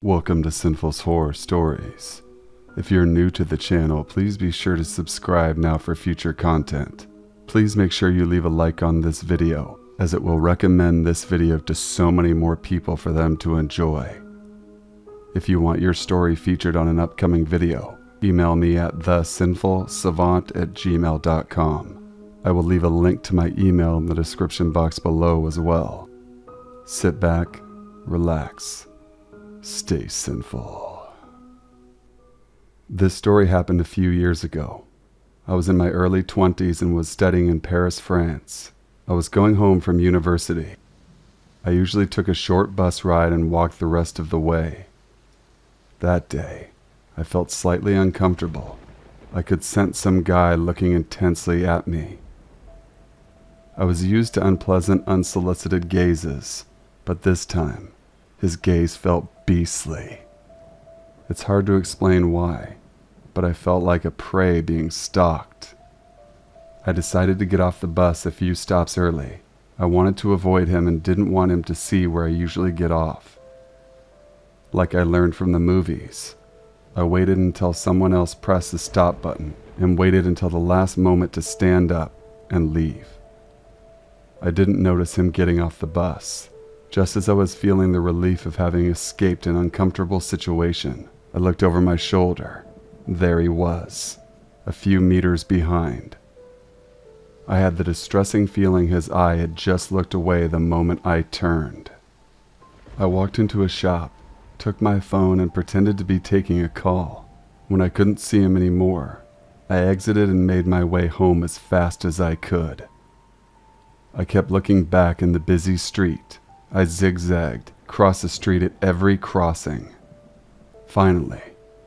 Welcome to Sinful's Horror Stories. If you're new to the channel, please be sure to subscribe now for future content. Please make sure you leave a like on this video, as it will recommend this video to so many more people for them to enjoy. If you want your story featured on an upcoming video, email me at thesinfulsavant@gmail.com. I will leave a link to my email in the description box below as well. Sit back, relax, stay sinful. This story happened a few years ago. I was in my early 20s and was studying in Paris, France. I was going home from university. I usually took a short bus ride and walked the rest of the way. That day, I felt slightly uncomfortable. I could sense some guy looking intensely at me. I was used to unpleasant, unsolicited gazes, but this time, his gaze felt beastly. It's hard to explain why, but I felt like a prey being stalked. I decided to get off the bus a few stops early. I wanted to avoid him and didn't want him to see where I usually get off. Like I learned from the movies, I waited until someone else pressed the stop button and waited until the last moment to stand up and leave. I didn't notice him getting off the bus. Just as I was feeling the relief of having escaped an uncomfortable situation, I looked over my shoulder. There he was, a few meters behind. I had the distressing feeling his eye had just looked away the moment I turned. I walked into a shop, took my phone and pretended to be taking a call. When I couldn't see him anymore, I exited and made my way home as fast as I could. I kept looking back in the busy street. I zigzagged, crossed the street at every crossing. Finally,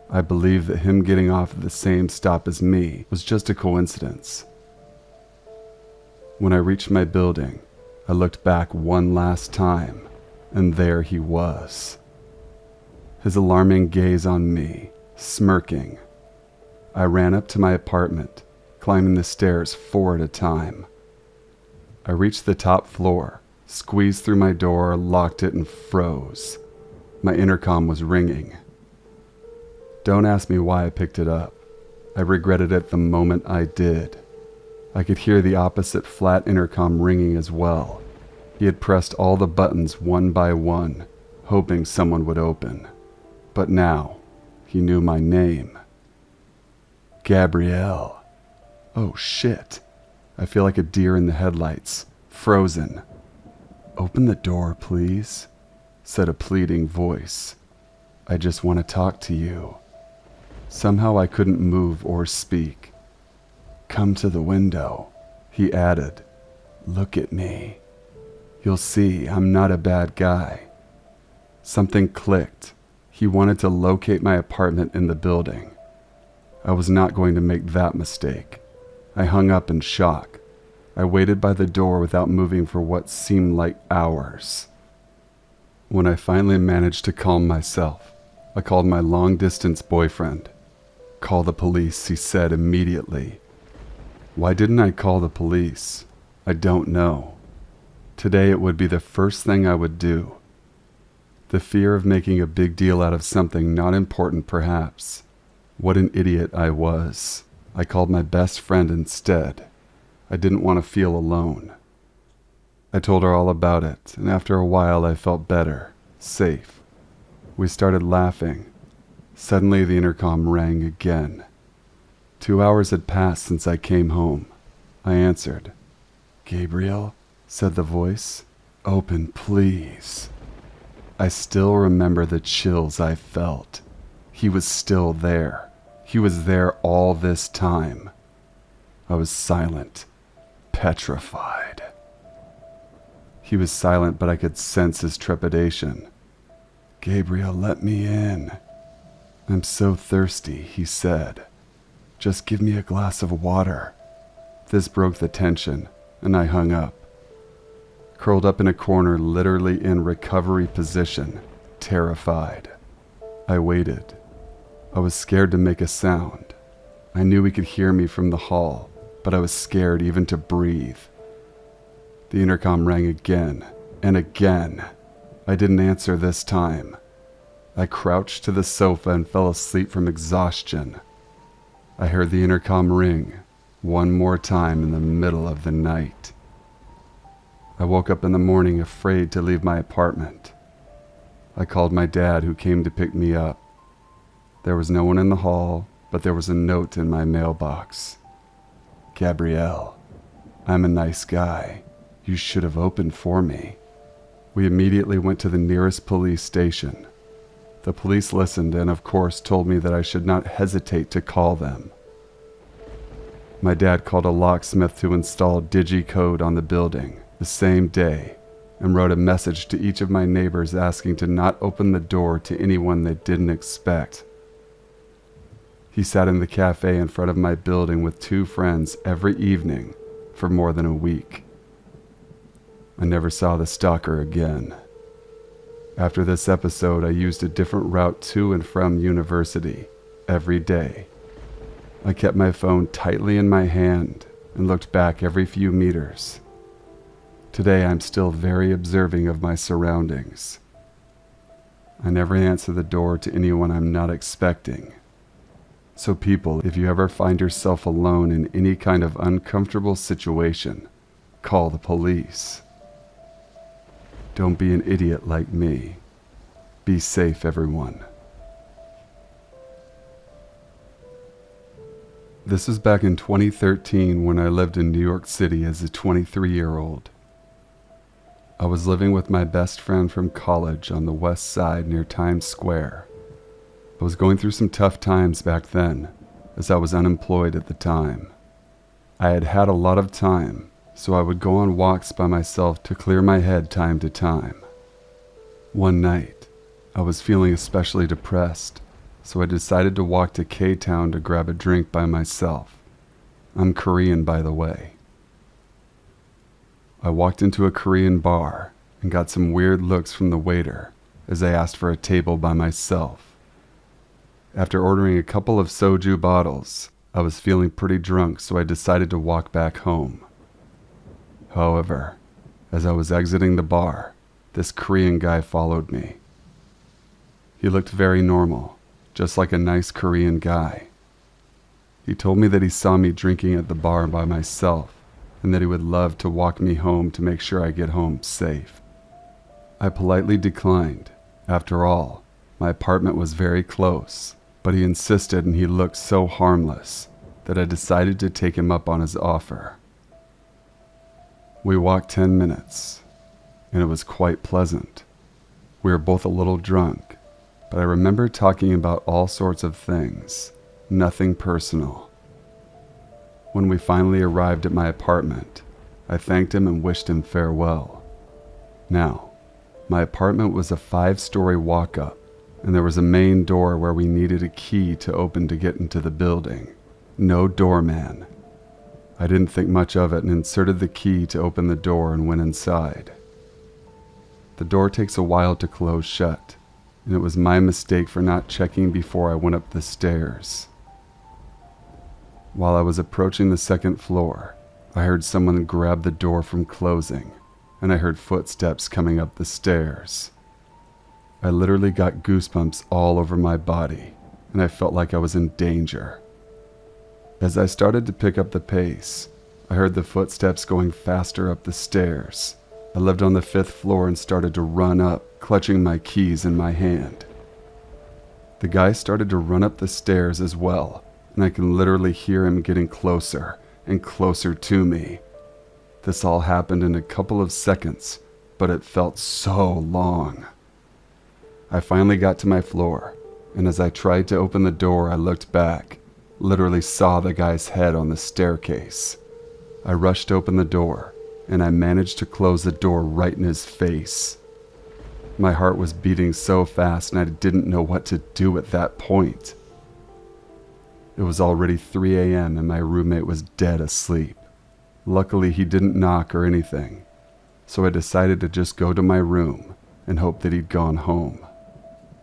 I believed that him getting off at the same stop as me was just a coincidence. When I reached my building, I looked back one last time, and there he was. His alarming gaze on me, smirking. I ran up to my apartment, climbing the stairs 4 at a time. I reached the top floor, squeezed through my door, locked it, and froze. My intercom was ringing. Don't ask me why I picked it up. I regretted it the moment I did. I could hear the opposite flat intercom ringing as well. He had pressed all the buttons one by one, hoping someone would open. But now, he knew my name. Gabrielle. Oh shit. I feel like a deer in the headlights, frozen. "Open the door, please," said a pleading voice. "I just want to talk to you." Somehow I couldn't move or speak. "Come to the window," he added. "Look at me. You'll see I'm not a bad guy." Something clicked. He wanted to locate my apartment in the building. I was not going to make that mistake. I hung up in shock. I waited by the door without moving for what seemed like hours. When I finally managed to calm myself, I called my long-distance boyfriend. "Call the police," he said immediately. Why didn't I call the police? I don't know. Today it would be the first thing I would do. The fear of making a big deal out of something not important, perhaps. What an idiot I was. I called my best friend instead. I didn't want to feel alone. I told her all about it, and after a while I felt better, safe. We started laughing. Suddenly the intercom rang again. 2 hours had passed since I came home. I answered. "Gabriel," said the voice. "Open, please." I still remember the chills I felt. He was still there. He was there all this time. I was silent, petrified. He was silent, but I could sense his trepidation. "Gabriel, let me in." "I'm so thirsty," he said. "Just give me a glass of water." This broke the tension, and I hung up. Curled up in a corner, literally in recovery position, terrified. I waited. I was scared to make a sound. I knew he could hear me from the hall, but I was scared even to breathe. The intercom rang again and again. I didn't answer this time. I crouched to the sofa and fell asleep from exhaustion. I heard the intercom ring one more time in the middle of the night. I woke up in the morning afraid to leave my apartment. I called my dad, who came to pick me up. There was no one in the hall, but there was a note in my mailbox. "Gabrielle, I'm a nice guy. You should have opened for me." We immediately went to the nearest police station. The police listened and, of course, told me that I should not hesitate to call them. My dad called a locksmith to install digicode on the building the same day and wrote a message to each of my neighbors asking to not open the door to anyone they didn't expect. He sat in the cafe in front of my building with 2 friends every evening for more than a week. I never saw the stalker again. After this episode, I used a different route to and from university every day. I kept my phone tightly in my hand and looked back every few meters. Today, I'm still very observing of my surroundings. I never answer the door to anyone I'm not expecting. So people, if you ever find yourself alone in any kind of uncomfortable situation, call the police. Don't be an idiot like me. Be safe, everyone. This was back in 2013 when I lived in New York City as a 23-year-old. I was living with my best friend from college on the west side near Times Square. I was going through some tough times back then, as I was unemployed at the time. I had had a lot of time, so I would go on walks by myself to clear my head time to time. One night, I was feeling especially depressed, so I decided to walk to K-Town to grab a drink by myself. I'm Korean, by the way. I walked into a Korean bar and got some weird looks from the waiter as I asked for a table by myself. After ordering a couple of soju bottles, I was feeling pretty drunk, so I decided to walk back home. However, as I was exiting the bar, this Korean guy followed me. He looked very normal, just like a nice Korean guy. He told me that he saw me drinking at the bar by myself and that he would love to walk me home to make sure I get home safe. I politely declined. After all, my apartment was very close, but he insisted and he looked so harmless that I decided to take him up on his offer. We walked 10 minutes, and it was quite pleasant. We were both a little drunk, but I remember talking about all sorts of things, nothing personal. When we finally arrived at my apartment, I thanked him and wished him farewell. Now, my apartment was a 5-story walk-up, and there was a main door where we needed a key to open to get into the building. No doorman. I didn't think much of it and inserted the key to open the door and went inside. The door takes a while to close shut, and it was my mistake for not checking before I went up the stairs. While I was approaching the 2nd floor, I heard someone grab the door from closing, and I heard footsteps coming up the stairs. I literally got goosebumps all over my body, and I felt like I was in danger. As I started to pick up the pace, I heard the footsteps going faster up the stairs. I lived on the 5th floor and started to run up, clutching my keys in my hand. The guy started to run up the stairs as well, and I can literally hear him getting closer and closer to me. This all happened in a couple of seconds, but it felt so long. I finally got to my floor, and as I tried to open the door, I looked back, literally saw the guy's head on the staircase. I rushed open the door, and I managed to close the door right in his face. My heart was beating so fast, and I didn't know what to do at that point. It was already 3 a.m. and my roommate was dead asleep. Luckily, he didn't knock or anything, so I decided to just go to my room and hope that he'd gone home.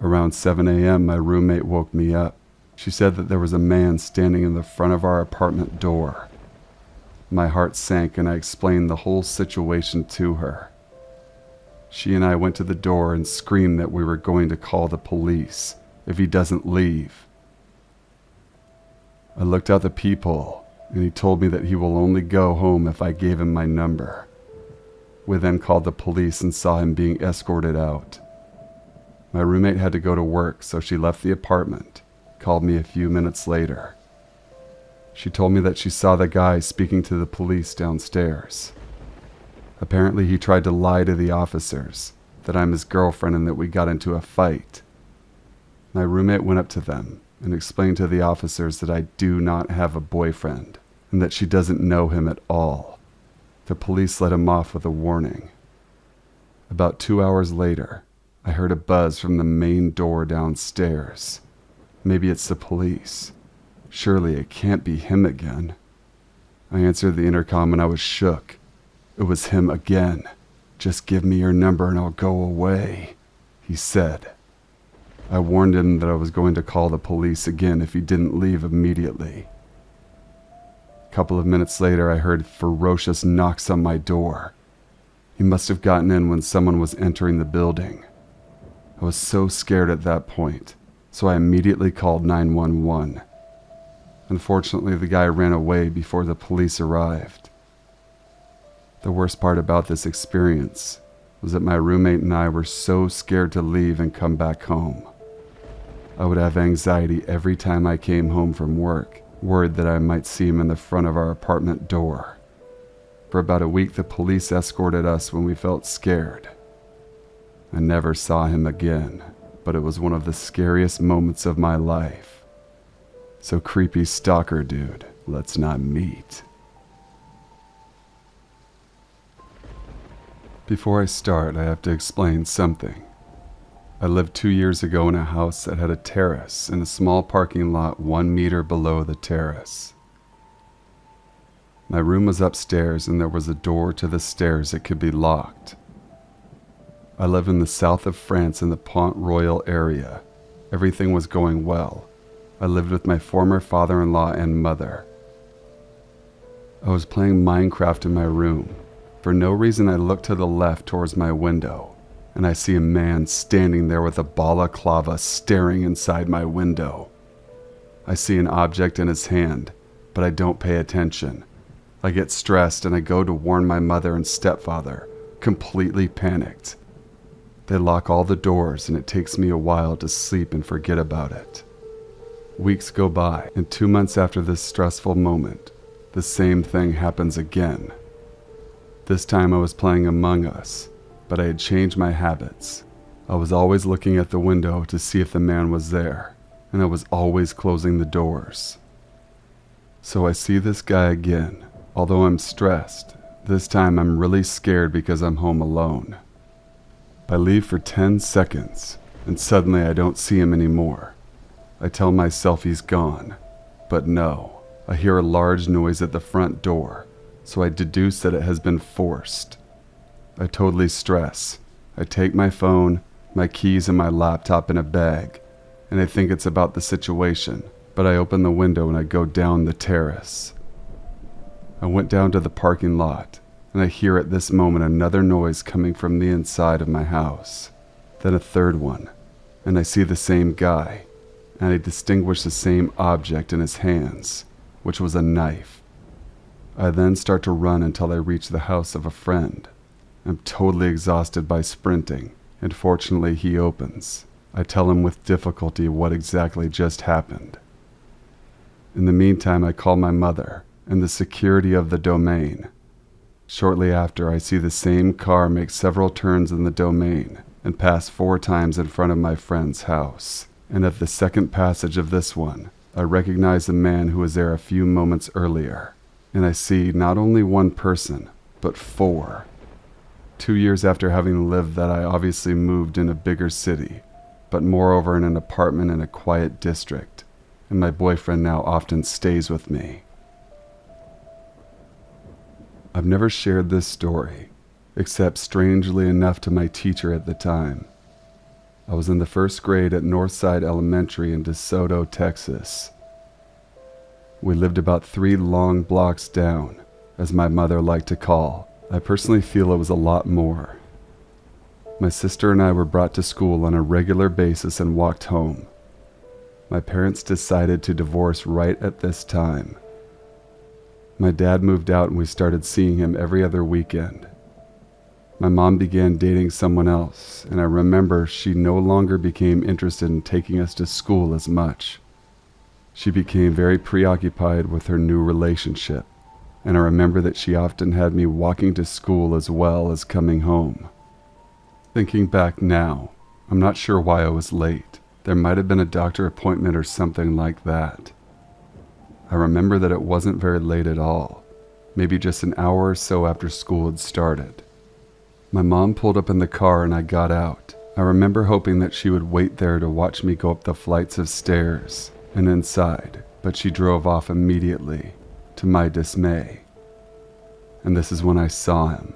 Around 7 a.m., my roommate woke me up. She said that there was a man standing in the front of our apartment door. My heart sank and I explained the whole situation to her. She and I went to the door and screamed that we were going to call the police if he doesn't leave. I looked out the peephole, and he told me that he will only go home if I gave him my number. We then called the police and saw him being escorted out. My roommate had to go to work, so she left the apartment, called me a few minutes later. She told me that she saw the guy speaking to the police downstairs. Apparently he tried to lie to the officers that I'm his girlfriend and that we got into a fight. My roommate went up to them and explained to the officers that I do not have a boyfriend and that she doesn't know him at all. The police let him off with a warning. About 2 hours later, I heard a buzz from the main door downstairs. Maybe it's the police. Surely it can't be him again. I answered the intercom and I was shook. It was him again. "Just give me your number and I'll go away," he said. I warned him that I was going to call the police again if he didn't leave immediately. A couple of minutes later, I heard ferocious knocks on my door. He must have gotten in when someone was entering the building. I was so scared at that point, so I immediately called 911. Unfortunately, the guy ran away before the police arrived. The worst part about this experience was that my roommate and I were so scared to leave and come back home. I would have anxiety every time I came home from work, worried that I might see him in the front of our apartment door. For about a week, the police escorted us when we felt scared. I never saw him again, but it was one of the scariest moments of my life. So creepy stalker dude, let's not meet. Before I start, I have to explain something. I lived 2 years ago in a house that had a terrace and a small parking lot 1 meter below the terrace. My room was upstairs and there was a door to the stairs that could be locked. I live in the south of France in the Pont Royal area. Everything was going well. I lived with my former father-in-law and mother. I was playing Minecraft in my room. For no reason, I looked to the left towards my window, and I see a man standing there with a balaclava staring inside my window. I see an object in his hand, but I don't pay attention. I get stressed and I go to warn my mother and stepfather, completely panicked. They lock all the doors and it takes me a while to sleep and forget about it. Weeks go by, and 2 months after this stressful moment, the same thing happens again. This time I was playing Among Us, but I had changed my habits. I was always looking at the window to see if the man was there, and I was always closing the doors. So I see this guy again. Although I'm stressed, this time I'm really scared because I'm home alone. I leave for 10 seconds, and suddenly I don't see him anymore. I tell myself he's gone, but no, I hear a large noise at the front door, so I deduce that it has been forced. I totally stress. I take my phone, my keys, and my laptop in a bag, and I think it's about the situation, but I open the window and I go down the terrace. I went down to the parking lot, and I hear at this moment another noise coming from the inside of my house. Then a third one, and I see the same guy, and I distinguish the same object in his hands, which was a knife. I then start to run until I reach the house of a friend. I'm totally exhausted by sprinting, and fortunately he opens. I tell him with difficulty what exactly just happened. In the meantime, I call my mother and the security of the domain. Shortly after, I see the same car make several turns in the domain and pass 4 times in front of my friend's house. And at the second passage of this one, I recognize the man who was there a few moments earlier. And I see not only one person, but 4. 2 years after having lived that, I obviously moved in a bigger city, but moreover in an apartment in a quiet district, and my boyfriend now often stays with me. I've never shared this story, except strangely enough to my teacher at the time. I was in the 1st grade at Northside Elementary in DeSoto, Texas. We lived about 3 long blocks down, as my mother liked to call. I personally feel it was a lot more. My sister and I were brought to school on a regular basis and walked home. My parents decided to divorce right at this time. My dad moved out and we started seeing him every other weekend. My mom began dating someone else, and I remember she no longer became interested in taking us to school as much. She became very preoccupied with her new relationship, and I remember that she often had me walking to school as well as coming home. Thinking back now, I'm not sure why I was late. There might have been a doctor appointment or something like that. I remember that it wasn't very late at all, maybe just an hour or so after school had started. My mom pulled up in the car and I got out. I remember hoping that she would wait there to watch me go up the flights of stairs and inside, but she drove off immediately, to my dismay. And this is when I saw him.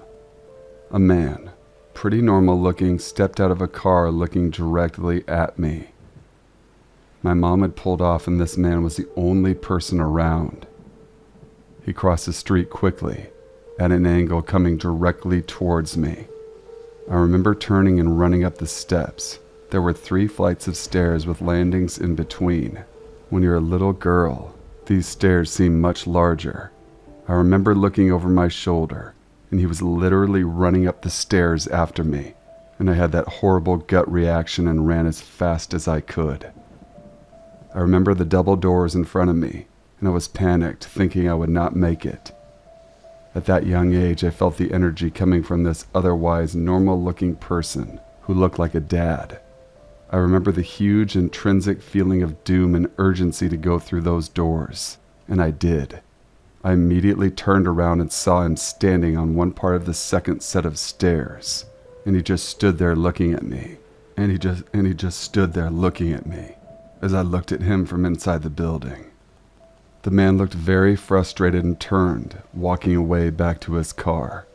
A man, pretty normal looking, stepped out of a car looking directly at me. My mom had pulled off and this man was the only person around. He crossed the street quickly, at an angle coming directly towards me. I remember turning and running up the steps. There were 3 flights of stairs with landings in between. When you're a little girl, these stairs seem much larger. I remember looking over my shoulder, and he was literally running up the stairs after me, and I had that horrible gut reaction and ran as fast as I could. I remember the double doors in front of me, and I was panicked, thinking I would not make it. At that young age, I felt the energy coming from this otherwise normal-looking person who looked like a dad. I remember the huge intrinsic feeling of doom and urgency to go through those doors, and I did. I immediately turned around and saw him standing on one part of the second set of stairs, and he just stood there looking at me, and he just stood there looking at me as I looked at him from inside the building. The man looked very frustrated and turned, walking away back to his car.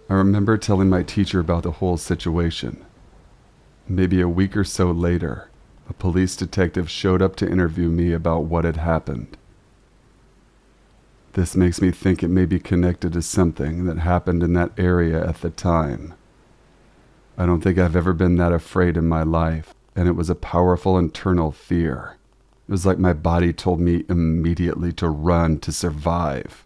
I remember telling my teacher about the whole situation. Maybe a week or so later, a police detective showed up to interview me about what had happened. This makes me think it may be connected to something that happened in that area at the time. I don't think I've ever been that afraid in my life, and it was a powerful internal fear. It was like my body told me immediately to run to survive.